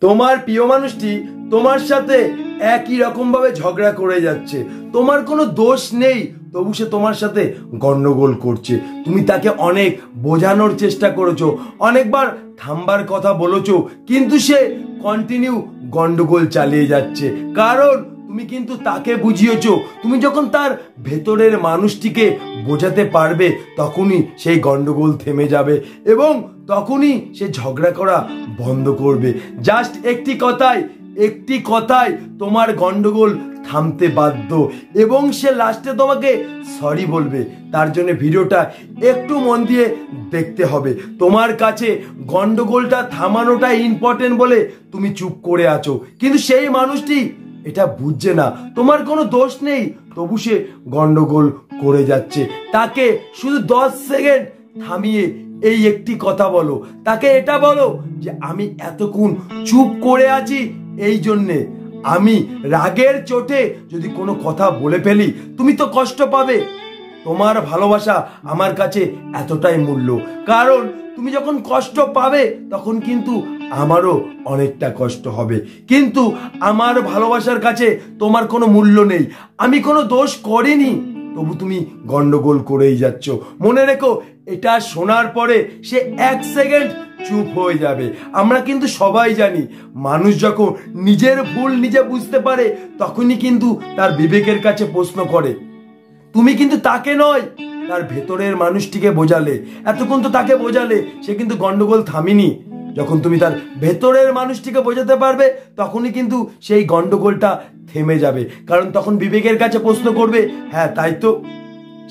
তোমার প্রিয় মানুষটি তোমার সাথে একই রকম ভাবে ঝগড়া করে যাচ্ছে, তোমার কোনো দোষ নেই, তবু সে তোমার সাথে গন্ডগোল করছে। তুমি তাকে অনেক বোঝানোর চেষ্টা করেছো, অনেকবার থামবার কথা বলেছো, কিন্তু সে কন্টিনিউ গন্ডগোল চালিয়ে যাচ্ছে। কারণ তুমি কিন্তু তাকে বুঝিয়েছো, তুমি যখন তার ভেতরের মানুষটিকে বোঝাতে পারবে তখনই সেই গন্ডগোল থেমে যাবে এবং তখনই সে ঝগড়া করা বন্ধ করবে। জাস্ট একটি কথায় তোমার গন্ডগোল থামতে বাধ্য এবং সে লাস্টে তোমাকে সরি বলবে। তার জন্য ভিডিওটা একটু মন দিয়ে দেখতে হবে। তোমার কাছে গন্ডগোলটা থামানোটা ইম্পর্টেন্ট বলে তুমি চুপ করে আছো, কিন্তু সেই মানুষটি এটা বুঝছে না, তোমার কোনো দোষ নেই, তবু সে গন্ডগোল করে যাচ্ছে। তাকে শুধু 10 সেকেন্ড থামিয়ে এই একটি কথা বলো, তাকে এটা বলো যে আমি এতক্ষণ চুপ করে আছি এই জন্যে, আমি রাগের চোটে যদি কোনো কথা বলে ফেলি তুমি তো কষ্ট পাবে। তোমার ভালোবাসা আমার কাছে এতটাই মূল্য, কারণ তুমি যখন কষ্ট পাবে তখন কিন্তু আমারও অনেকটা কষ্ট হবে, কিন্তু আমার ভালোবাসার কাছে তোমার কোনো মূল্য নেই। আমি কোনো দোষ করিনি, তবু তুমি গন্ডগোল করেই যাচ্ছ। মনে রেখো, এটা শোনার পরে সে 1 সেকেন্ড চুপ হয়ে যাবে। আমরা কিন্তু সবাই জানি, মানুষ যখন নিজের ভুল নিজে বুঝতে পারে তখনই কিন্তু তার বিবেকের কাছে প্রশ্ন করে। তুমি কিন্তু তাকে নয়, তার ভেতরের মানুষটিকে বোঝালে, এতক্ষণ তো তাকে বোঝালে, সে কিন্তু গন্ডগোল থামিনি। যখন তুমি তার ভেতরের মানুষটিকে বোঝাতে পারবে তখনই কিন্তু সেই গন্ডগোলটা থেমে যাবে। কারণ তখন বিবেকের কাছে প্রশ্ন করবে, হ্যাঁ তাই তো,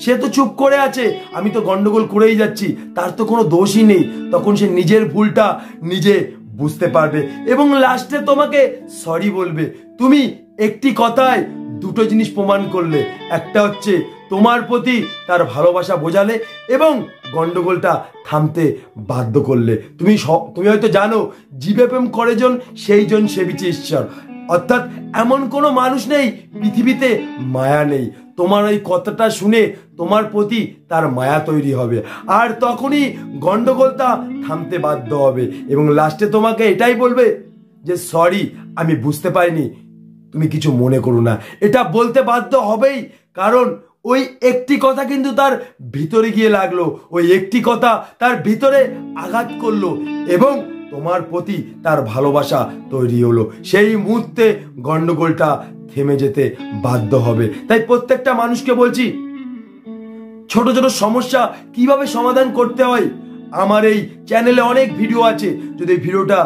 সে তো চুপ করে আছে, আমি তো গন্ডগোল করেই যাচ্ছি, তার তো কোনো দোষই নেই। তখন সে নিজের ভুলটা নিজে বুঝতে পারবে এবং লাস্টে তোমাকে সরি বলবে। তুমি একটি কথায় দুটো জিনিস প্রমাণ করলে, একটা হচ্ছে তোমার প্রতি তার ভালোবাসা বোঝালে এবং গন্ডগোলটা থামতে বাধ্য করলে। তুমি হয়তো জানো, জীবে প্রেম করে জন সেই জন সেবিছে ঈশ্বর, অর্থাৎ এমন কোনো মানুষ নেই পৃথিবীতে মায়া নেই। তোমার ওই কথাটা শুনে তোমার প্রতি তার মায়া তৈরি হবে আর তখনই গন্ডগোলটা থামতে বাধ্য হবে এবং লাস্টে তোমাকে এটাই বলবে যে সরি, আমি বুঝতে পারিনি, তুমি কিছু মনে করো না। এটা বলতে বাধ্য হবেই, কারণ ওই একটি কথা কিন্তু তার ভিতরে গিয়ে লাগলো, ওই একটি কথা তার ভিতরে আঘাত করলো এবং তোমার প্রতি তার ভালোবাসা তৈরি হলো। সেই মুহূর্তে গন্ডগোলটা থেমে যেতে বাধ্য হবে। তাই প্রত্যেকটা মানুষকে বলছি, ছোট ছোট সমস্যা কিভাবে সমাধান করতে হয় আমার এই চ্যানেলে অনেক ভিডিও আছে। যদি ভিডিওটা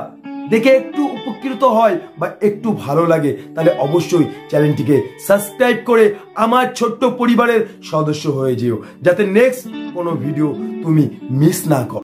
দেখে একটু উপকৃত হয় বা একটু ভালো লাগে তাহলে অবশ্যই চ্যানেলটিকে সাবস্ক্রাইব করে আমার ছোট্ট পরিবারের সদস্য হয়ে যেও, যাতে নেক্সট কোনো ভিডিও তুমি মিস না করো।